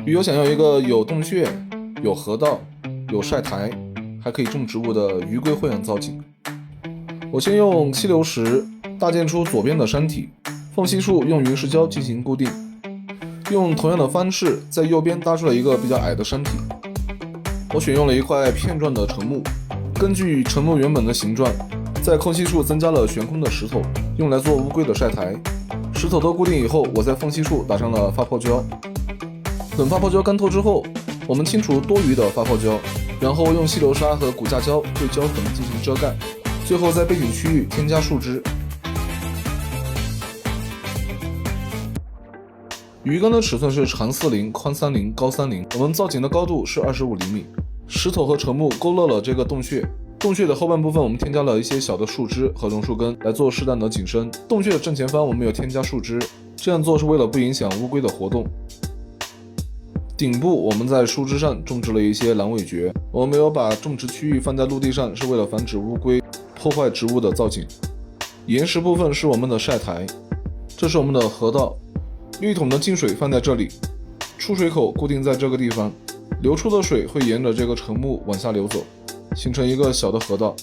鱼友想要一个有洞穴、有河道、有晒台，还可以种植物的鱼龟会养造景。我先用溪流石搭建出左边的山体，缝隙处用云石胶进行固定，用同样的方式在右边搭出了一个比较矮的山体。我选用了一块片状的沉木，根据沉木原本的形状，在空隙处增加了悬空的石头，用来做乌龟的晒台。石头都固定以后，我在缝隙处打上了发泡胶。等发泡胶干透之后，我们清除多余的发泡胶，然后用细流沙和骨架胶对胶粉进行遮盖，最后在背景区域添加树枝。鱼缸的尺寸是长40、宽30、高30，我们造景的高度是25厘米。石头和沉木勾勒了这个洞穴，洞穴的后半部分我们添加了一些小的树枝和榕树根来做适当的景深。洞穴的正前方我们有添加树枝，这样做是为了不影响乌龟的活动。顶部我们在树枝上种植了一些狼尾蕨，我们没有把种植区域放在陆地上，是为了防止乌龟破坏植物的造景。岩石部分是我们的晒台，这是我们的河道，浴桶的进水放在这里，出水口固定在这个地方，流出的水会沿着这个沉木往下流走，形成一个小的河道。